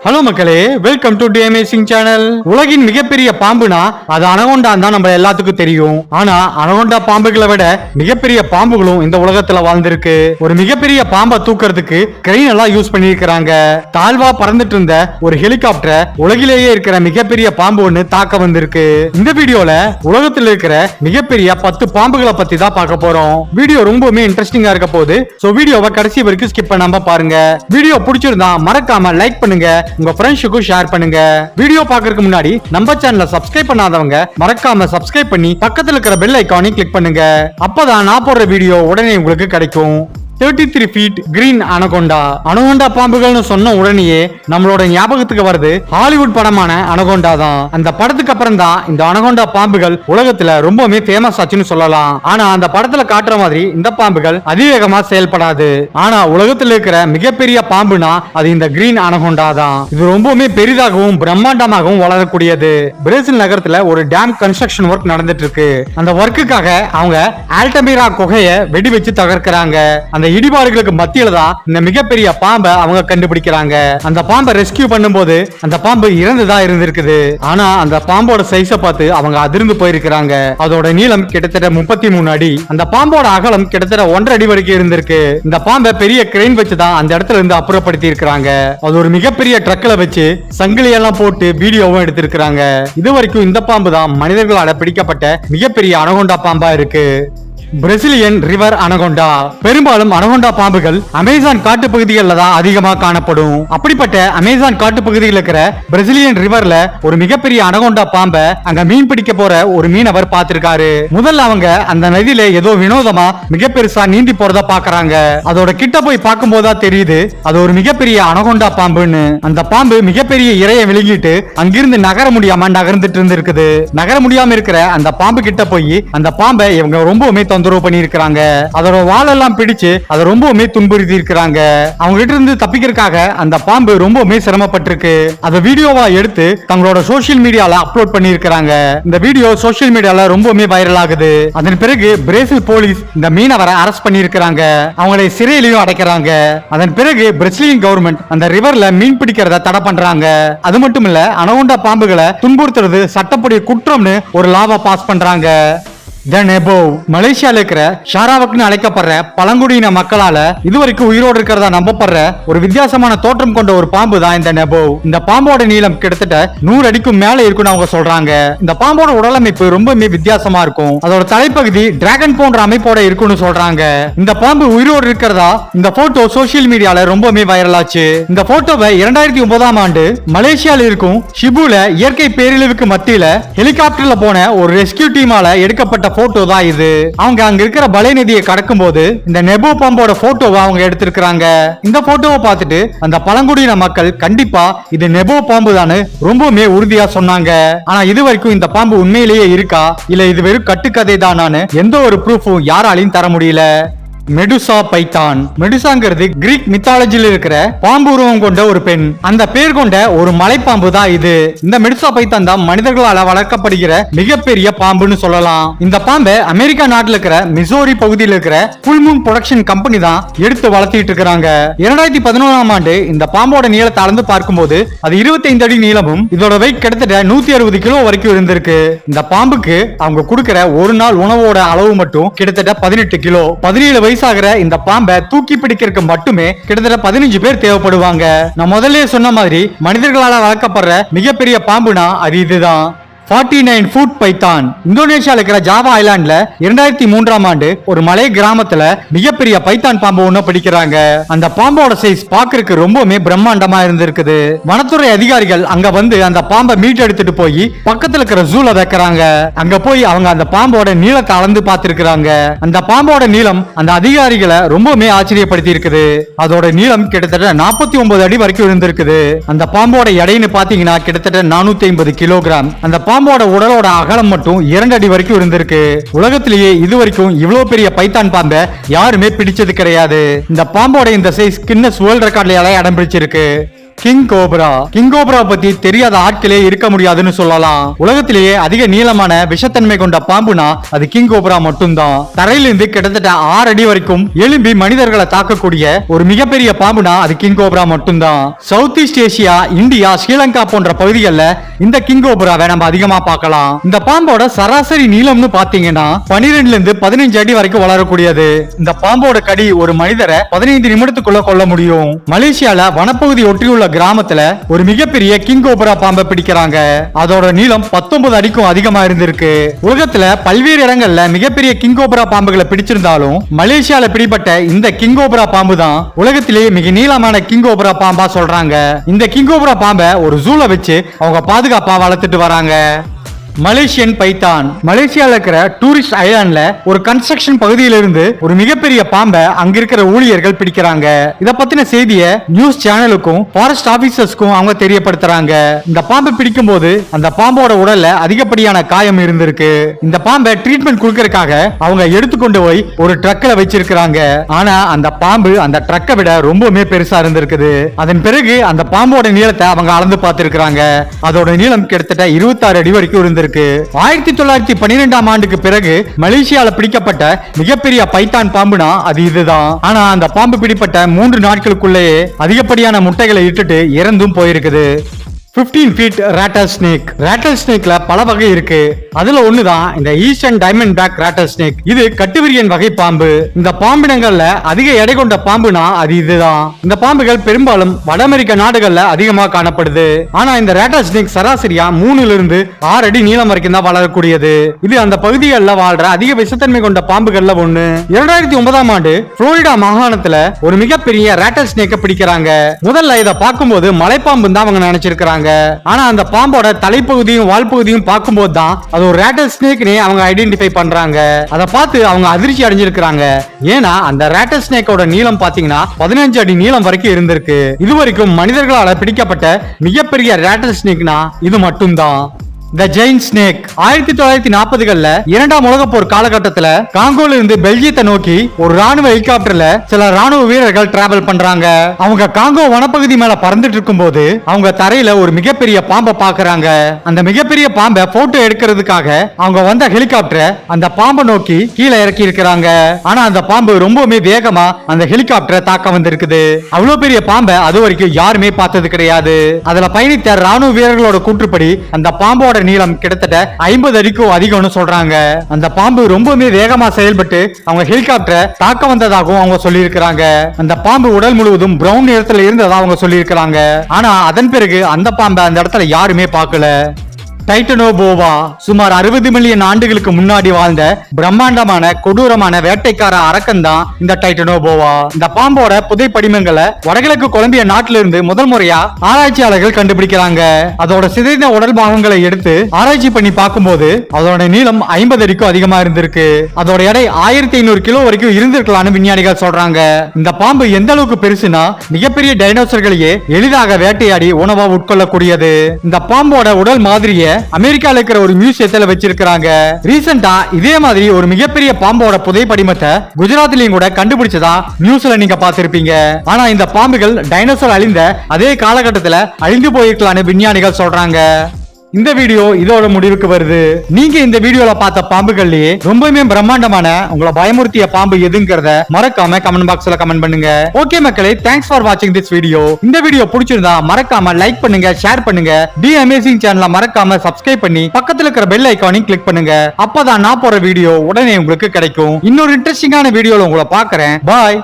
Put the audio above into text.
Hello மக்களே, welcome to amazing channel. உலகின் மிகப்பெரிய பாம்புனா அது அனகொண்டா தான் நம்ம எல்லாத்துக்கும் தெரியும். ஆனா அனகொண்டா பாம்புகளை விட மிகப்பெரிய பாம்புகளும் இந்த உலகத்துல வாழ்ந்திருக்கு. ஒரு மிகப்பெரிய பாம்பை தூக்குறதுக்கு கிரெயின் எல்லாம் யூஸ் பண்ணிருக்காங்க. தாழ்வா பறந்துட்டு இருந்த ஒரு ஹெலிகாப்டரை உலகிலேயே இருக்கிற மிகப்பெரிய பாம்பு ஒண்ணு தாக்க வந்திருக்கு. இந்த வீடியோல உலகத்துல இருக்கிற மிகப்பெரிய 10 பாம்புகளை பத்தி தான் பார்க்க போறோம். வீடியோ ரொம்பவுமே இன்ட்ரெஸ்டிங்கா இருக்க போகுது. சோ வீடியோவை கடைசி வரைக்கும் ஸ்கிப் பண்ணாம பாருங்க. வீடியோ பிடிச்சிருந்தா மறக்காம லைக் பண்ணுங்க, உங்க ஃப்ரெண்ட்ஸுக்கும் ஷேர் பண்ணுங்க. வீடியோ பார்க்கறதுக்கு முன்னாடி நம்ம சேனலை சப்ஸ்கிரைப் பண்ணாதவங்க மறக்காம சப்ஸ்கிரைப் பண்ணி பக்கத்துல இருக்கிற பெல் ஐகானை கிளிக் பண்ணுங்க. அப்பதான் நான் போடுற வீடியோ உடனே உங்களுக்கு கிடைக்கும். 33 feet Green Anaconda. அனகொண்டா பாம்புகள்னு சொன்ன உடனேயே நம்மளோட ஞாபகத்துக்கு வருது ஹாலிவுட் படமான அனகொண்டா தான். அந்த படத்துக்கு அப்புறம் தான் இந்த அனகொண்டா பாம்புகள் உலகத்துல ரொம்பவே ஃபேமஸ் ஆச்சுன்னு சொல்லலாம். ஆனா அந்த படத்துல காட்டுற மாதிரி இந்த பாம்புகள் அதிவேகமா செயல்படாது. ஆனா உலகத்துல இருக்கிற மிகப்பெரிய பாம்புனா அது இந்த கிரீன் அனகொண்டா தான். இது ரொம்பவுமே பெரிதாகவும் பிரம்மாண்டமாகவும் வளரக்கூடியது. பிரேசில் நகரத்துல ஒரு டேம் கன்ஸ்ட்ரக்ஷன் ஒர்க் நடந்துட்டு இருக்கு. அந்த ஒர்க்குக்காக அவங்க ஆல்டமீரா குகையை வெடி வச்சு தகர்க்கிறாங்க. அந்த இடிபாடுகளுக்கு மத்தியில தான் இந்த மிகப்பெரிய பாம்பை அவங்க கண்டுபிடிக்கிறாங்க. அந்த பாம்பை ரெஸ்கியூ பண்ணும்போது அந்த பாம்பு இறந்துதா இருந்திருக்குது. ஆனா அந்த பாம்போட சைஸை பார்த்து அவங்க அதிர்ந்து போயிருக்கிறாங்க. அதோட நீளம் கிட்டத்தட்ட 33 அடி. அந்த பாம்போட அகலம் கிட்டத்தட்ட 1.5 அடி வரைக்கும் இருந்திருக்கு. இந்த பாம்பை பெரிய கிரெயின் வச்சுதான் அந்த இடத்துல இருந்து அப்புறப்படுத்தி இருக்காங்க. அது ஒரு மிகப்பெரிய ட்ரக்ல வச்சு சங்கிலி எல்லாம் போட்டு வீடியோவும் எடுத்திருக்கிறாங்க. இது வரைக்கும் இந்த பாம்பு தான் மனிதர்களால பிடிக்கப்பட்ட மிகப்பெரிய அனகொண்டா பாம்பா இருக்கு. Brazilian river anaconda. பெரும்பாலும் அனகொண்டா பாம்புகள் அமேசான் காட்டு பகுதிகளில் தான் அதிகமா காணப்படும். அப்படிப்பட்ட அமேசான் காட்டு பகுதியில் இருக்கிற பிரசிலியன் ரிவர்ல ஒரு மிகப்பெரிய அனகொண்டா பாம்பை அங்க மீன் பிடிக்க போற ஒரு மீனவர் பார்த்திருக்காரு. முதல்ல அவங்க அந்த நதியில ஏதோ வினோதமா மிக பெருசா நீந்தி போறதா பாக்குறாங்க. அதோட கிட்ட போய் பார்க்கும் போதா தெரியுது அது ஒரு மிகப்பெரிய அனகொண்டா பாம்புன்னு. அந்த பாம்பு மிகப்பெரிய இரையை விழுங்கிட்டு அங்கிருந்து நகர முடியாம நகர்ந்துட்டு இருந்திருக்குது. நகர முடியாம இருக்கிற அந்த பாம்பு கிட்ட போய் அந்த பாம்பை இவங்க ரொம்பவுமே தொந்தரவு பண்ணி இருக்காங்க. அதோட வாலெல்லாம் பிடிச்சு அதை ரொம்பவுமே துன்புறுத்தி இருக்காங்க. அவங்க கிட்ட இருந்து தப்பிக்கிறதுக்காக அந்த பாம்பு ரொம்பவுமே சிரமப்பட்டிருக்கு. அதை வீடியோவா எடுத்து தங்களோட சோசியல் மீடியால அப்லோட் பண்ணி இருக்காங்க. இந்த வீடியோ சோசியல் மீடியால ரொம்பவுமே வைரல் ஆகுது. அதன் பிறகு பிரேசில் போலீஸ் இந்த மீனவரை அரெஸ்ட் பண்ணி இருக்காங்க. அவங்களை சிறையிலையும் அடைக்கிறாங்க. அதன் பிறகு பிரேசிலியன் கவர்மெண்ட் அந்த ரிவர்ல மீன் பிடிக்கிறத தடை பண்றாங்க. அது மட்டும் இல்ல அனகொண்டா பாம்புகளை துன்புறுத்துறது சட்டப்படி குற்றம்னு ஒரு லாவை பாஸ் பண்றாங்க. நெபவ் மலேசியால இருக்கிற ஷாராவக்னு அழைக்கப்படுற பழங்குடியின மக்களால இதுவரைக்கும் உயிரோடு இருக்கிறதா நம்பப்படுற ஒரு வித்தியாசமான தோற்றம் கொண்ட ஒரு பாம்பு தான் இந்த நெபவ். இந்த பாம்போட நீளம் கிட்டத்தட்ட 100 அடிக்கும் மேல இருக்குன்னு அவங்க சொல்றாங்க. இந்த பாம்போட உடலமைப்பு ரொம்பவே வித்தியாசமா இருக்கும். அதோட தலைப்பகுதி டிராகன் போன்ற அமைப்போட இருக்குன்னு சொல்றாங்க. இந்த பாம்பு உயிரோடு இருக்கிறதா இந்த போட்டோ சோசியல் மீடியால ரொம்பவே வைரல் ஆச்சு. இந்த போட்டோவை 2009ஆம் ஆண்டு மலேசியால இருக்கும் ஷிபுல இயற்கை பேரழிவுக்கு மத்தியில ஹெலிகாப்டர்ல போன ஒரு ரெஸ்கியூ டீமால எடுக்கப்பட்ட போட்டோ தான் இது. அவங்க அங்க இருக்கிற பலை நதியை கடக்கும் போது இந்த நெபோ பாம்போட போட்டோவை அவங்க எடுத்திருக்காங்க. இந்த போட்டோவை பார்த்துட்டு அந்த பழங்குடியின மக்கள் கண்டிப்பா இது நெபோ பாம்பு தானு ரொம்பவுமே உறுதியா சொன்னாங்க. ஆனா இது வரைக்கும் இந்த பாம்பு உண்மையிலேயே இருக்கா இல்ல இது வெறும் கட்டுக்கதை தானான்னு எந்த ஒரு ப்ரூஃபும் யாராலையும் தர முடியல. Medusa python. மெடுசாங்கிறது கிரீக் மித்தாலஜியில் இருக்கிற பாம்பு உருவம் கொண்ட ஒரு பெண். அந்த பேர் கொண்ட ஒரு மலைப்பாம்பு தான் இது. இந்த மெடுசா பைத்தான் தான் மனிதர்களால வளர்க்கப்படுகிற மிகப்பெரிய பாம்புன்னு சொல்லலாம். இந்த பாம்பை அமெரிக்கா நாட்டில் இருக்கிற மிசோரி பகுதியில் இருக்கிற ஃபுல் மூன் ப்ரொடக்ஷன் கம்பெனி தான் எடுத்து வளர்த்திட்டு இருக்காங்க. 2011ஆம் ஆண்டு இந்த பாம்போட நீளத்தை அளந்து பார்க்கும்போது அது 25 அடி நீளமும் இதோட வெயிட் கிட்டத்தட்ட 160 கிலோ வரைக்கும் இருந்திருக்கு. இந்த பாம்புக்கு அவங்க கொடுக்கிற ஒரு நாள் உணவோட அளவு மட்டும் கிட்டத்தட்ட 18 கிலோ. 17 வயசாகிற இந்த பாம்பை தூக்கி பிடிக்கிறதுக்கு மட்டுமே கிட்டத்தட்ட 15 பேர் தேவைப்படுவாங்க. நான் முதல்ல சொன்ன மாதிரி மனிதர்களால் வளர்க்கப்படுற மிகப்பெரிய பாம்புனா அது இதுதான். 49 foot பைத்தான். இந்தோனேஷியால இருக்கிற ஜாவா ஐலாண்ட்ல 2003ஆம் ஆண்டு ஒரு மலை கிராமத்துல மிகப்பெரிய பைத்தான் பாம்பு ஒண்ணு பிடிக்கிறாங்க. அந்த பாம்போட சைஸ் பாக்குறதுக்கு ரொம்பவுமே பிரம்மாண்டமா இருந்திருக்குது. வனத்துறை அதிகாரிகள் அங்க வந்து அந்த பாம்பை மீட் எடுத்துட்டு போய் பக்கத்துல இருக்கிற ஜூல வைக்கிறாங்க. அங்க போய் அவங்க அந்த பாம்போட நீளத்தை அளந்து பார்த்திருக்கிறாங்க. அந்த பாம்போட நீளம் அந்த அதிகாரிகளை ரொம்பவுமே ஆச்சரியப்படுத்தி இருக்குது. அதோட நீளம் கிட்டத்தட்ட 49 அடி வரைக்கும் இருந்திருக்குது. அந்த பாம்போட எடைன்னு பாத்தீங்கன்னா கிட்டத்தட்ட 450 கிலோகிராம். அந்த பாம்போட உடலோட அகலம் மட்டும் 2 அடி வரைக்கும் இருந்திருக்கு. உலகத்திலேயே இது வரைக்கும் இவ்வளவு பெரிய பைத்தான் பாம்பை யாருமே பிடிச்சது கிடையாது. இந்த பாம்போட இந்த சைஸ் கின்னஸ் வேர்ல்ட் ரெக்கார்ட்ல இடம் பிடிச்சிருக்கு. King cobra. கிங் கோப்ரா பத்தி தெரியாத ஆட்களே இருக்க முடியாதுன்னு சொல்லலாம். உலகத்திலேயே அதிக நீளமான விஷத்தன்மை கொண்ட பாம்புனா அது கிங் கோப்ரா மட்டும்தான். தரையிலிருந்து கிட்டத்தட்ட 6 அடி வரைக்கும் எழும்பி மனிதர்களை தாக்கக்கூடிய ஒரு மிகப்பெரிய பாம்புனா அது கிங் கோப்ரா மட்டும்தான். South east Asia, India, Sri Lanka போன்ற பகுதிகளில் இந்த கிங் கோப்ராவை நம்ம அதிகமா பார்க்கலாம். இந்த பாம்போட சராசரி நீளம்னு பாத்தீங்கன்னா 12 இருந்து 15 அடி வரைக்கும் வளரக்கூடியது. இந்த பாம்போட கடி ஒரு மனிதரை 15 நிமிடத்துக்குள்ள கொல்ல முடியும். மலேசியால வனப்பகுதி ஒட்டியுள்ள கிராமத்துல ஒரு மிகப்பெரிய கிங் கோப்ரா பாம்பை பிடிக்கிறாங்க. அதோட நீளம் 19 அடிக்கும் அதிகமா இருந்திருக்கு. உலகத்துல பல்வேறு இடங்கள்ல மிகப்பெரிய கிங் கோப்ரா பாம்புகளை பிடிச்சிருந்தாலும் மலேசியால பிடிப்பட்ட இந்த கிங் கோப்ரா பாம்பு தான் உலகத்திலேயே மிக நீளமான கிங் கோப்ரா பாம்பா சொல்றாங்க. இந்த கிங் கோப்ரா பாம்பை ஒரு ஜூல வச்சு அவங்க பாதுகாப்பா வளர்த்துட்டு வராங்க. Malaysian Python. மலேசியால இருக்கிற டூரிஸ்ட் ஐலாண்ட்ல ஒரு கன்ஸ்ட்ரக்ஷன் பகுதியிலிருந்து ஒரு மிகப்பெரிய பாம்பை அங்க இருக்கிற ஊழியர்கள் பிடிக்கிறாங்க. இத பத்தின செய்தியை நியூஸ் சேனலுக்கும் ஃபாரஸ்ட் ஆபீசர்ஸ்க்கும் அவங்க தெரியப்படுத்துறாங்க. இந்த பாம்பை பிடிக்கும் போது அந்த பாம்போட உடல்ல அதிகப்படியான காயம் இருந்திருக்கு. இந்த பாம்பை ட்ரீட்மெண்ட் கொடுக்கறதுக்காக அவங்க எடுத்துக்கொண்டு போய் ஒரு ட்ரக்ல வச்சிருக்காங்க. ஆனா அந்த பாம்பு அந்த ட்ரக்கை விட ரொம்பவுமே பெருசா இருந்திருக்குது. அதன் பிறகு அந்த பாம்போட நீளத்தை அவங்க அளந்து பார்த்திருக்காங்க. அதோட நீளம் கிட்டத்தட்ட 26 அடி வரைக்கும் இருந்திருக்கு. 1912ஆம் ஆண்டுக்கு பிறகு மலேசியால பிடிக்கப்பட்ட மிகப்பெரிய பைத்தான் பாம்புனா அது இதுதான். ஆனா அந்த பாம்பு பிடிப்பட்ட 3 நாட்களுக்குள்ளேயே அதிகப்படியான முட்டைகளை இட்டுட்டு இறந்தும் போயிருக்குது. 15 feet Rattle Snake. Rattle Snakeல பல வகை இருக்கு. அதுல ஒண்ணுதான் இந்த eastern diamondback Rattle Snake. இது கட்டுவிரியன் வகை பாம்பு. இந்த பாம்பினங்கள்ல அதிக எடை கொண்ட பாம்புனா அது இதுதான். இந்த பாம்புகள் பெரும்பாலும் வட அமெரிக்க நாடுகள்ல அதிகமா காணப்படுது. ஆனா இந்த Rattle Snake சராசரியா 3 இருந்து 6 அடி நீளம் வரைக்கும் தான் வளரக்கூடியது. இது அந்த பகுதிகளில் வாழ்ற அதிக விஷத்தன்மை கொண்ட பாம்புகள்ல ஒண்ணு. 2009ஆம் ஆண்டு புளோரிடா மாகாணத்துல ஒரு மிகப்பெரிய Rattle Snake பிடிக்கிறாங்க. முதல்ல இதை பார்க்கும்போது மலைப்பாம்பு தான் அவங்க நினைச்சிருக்காங்க. ஆனா அந்த பாம்போட தலைப்பகுதியும் வால் பகுதியும் பார்க்கும்போது தான் அது ஒரு Rattle Snakeனே அவங்க ஐடென்டிஃபை பண்றாங்க. அதை பார்த்து அவங்க அதிர்ச்சி அடைஞ்சிருக்காங்க. ஏன்னா அந்த Rattle Snakeோட நீளம் பாத்தீங்கன்னா 15 அடி நீளம் வரைக்கும் இருந்திருக்கு. இதுவரைக்கும் மனிதர்களால பிடிக்கப்பட்ட மிகப்பெரிய Rattle Snakeனா இது மட்டும்தான். The Giant Snake. 1940களில் 2ஆம் உலகப் போர் காலகட்டத்தில் காங்கோல இருந்து பெல்ஜியத்தை நோக்கி ஒரு ராணுவ ஹெலிகாப்டர்ல சில ராணுவ வீரர்கள் டிராவல் பண்றாங்க. அவங்க காங்கோ வனப்பகுதி மேல பறந்துட்டு இருக்கும் போது அவங்க தரையில ஒரு மிகப்பெரிய பாம்பை பாக்குறாங்க. அந்த மிகப்பெரிய பாம்பை போட்டோ எடுக்கிறதுக்காக அவங்க வந்த ஹெலிகாப்டரை அந்த பாம்பை நோக்கி கீழே இறக்கி இருக்கிறாங்க. ஆனா அந்த பாம்பு ரொம்பவுமே வேகமா அந்த ஹெலிகாப்டரை தாக்க வந்திருக்குது. அவ்வளவு பெரிய பாம்பை அது வரைக்கும் யாருமே பார்த்தது கிடையாது. அதுல பயணித்த ராணுவ வீரர்களோட கூற்றுப்படி அந்த பாம்போட நீளம் கிட்டத்தட்ட 50 அடிக்கும் அதிகம்னு சொல்றாங்க. அந்த பாம்பு ரொம்பவே வேகமா செயல்பட்டு அவங்க ஹெலிகாப்டரை தாக்க வந்ததாகவும் அவங்க சொல்லியிருக்கிறாங்க. அந்த பாம்பு உடல் முழுவதும் பிரவுன் நிறத்துல இருந்ததா அவங்க சொல்லியிருக்கிறாங்க. ஆனா அதன் பிறகு அந்த பாம்பை அந்த இடத்துல யாருமே பார்க்கல. டைட்டனோபோவா. சுமார் 60 மில்லியன் ஆண்டுகளுக்கு முன்னாடி வாழ்ந்த பிரம்மாண்டமான கொடூரமான வேட்டைக்கார அரக்கன் தான் இந்த டைட்டனோபோவா. இந்த பாம்போட புதை படிமங்களை வடகிழக்கு கொலம்பியா நாட்டில இருந்து முதல் முறையா ஆராய்ச்சியாளர்கள் கண்டுபிடிக்கிறாங்க. அதோட சிதைந்த உடல் பாகங்களை எடுத்து ஆராய்ச்சி பண்ணி பார்க்கும்போது அதோட நீளம் 50 அடிக்கும் அதிகமா இருந்திருக்கு. அதோட எடை 1500 கிலோ வரைக்கும் இருந்திருக்கலாம்னு விஞ்ஞானிகள் சொல்றாங்க. இந்த பாம்பு எந்த அளவுக்கு பெருசுனா மிகப்பெரிய டைனோசர்களையே எளிதாக வேட்டையாடி உணவா உட்கொள்ளக்கூடியது. இந்த பாம்போட உடல் மாதிரியே அமெரிக்கால இருக்கிற ஒரு மியூசியத்துல வச்சிருக்காங்க. ரீசெண்டா இதே மாதிரி ஒரு மிகப்பெரிய பாம்போட புதை படிமத்தை குஜராத்லயும் கூட கண்டுபிடிச்சதா நியூஸ்ல நீங்க பார்த்திருப்பீங்க. ஆனா இந்த பாம்புகள் டைனோசர் அழிந்த அதே காலகட்டத்துல அழிந்து போயிருக்கலாம்னு விஞ்ஞானிகள் சொல்றாங்க. இந்த வீடியோ இதோட முடிவுக்கு வருது. நீங்க இந்த வீடியோல பார்த்த பாம்புகள்லயே ரொம்பவே பிரம்மாண்டமான உங்களை பயமுறுத்திய பாம்பு எதுங்கிறத மறக்காம கமெண்ட் பாக்ஸ்ல கமெண்ட் பண்ணுங்க. ஓகே மக்களே, தேங்க்ஸ் ஃபார் வாட்சிங் திஸ் வீடியோ. இந்த வீடியோ பிடிச்சிருந்தா மறக்காம லைக் பண்ணுங்க, ஷேர் பண்ணுங்க. தி அமேசிங் சேனலை மறக்காம சப்ஸ்கிரைப் பண்ணி பக்கத்துல இருக்கிற பெல் ஐகானையும் கிளிக் பண்ணுங்க. அப்பதான் நான் போற வீடியோ உடனே உங்களுக்கு கிடைக்கும். இன்னொரு இன்ட்ரெஸ்டிங்கான வீடியோல உங்களை பார்க்கறேன். பாய்.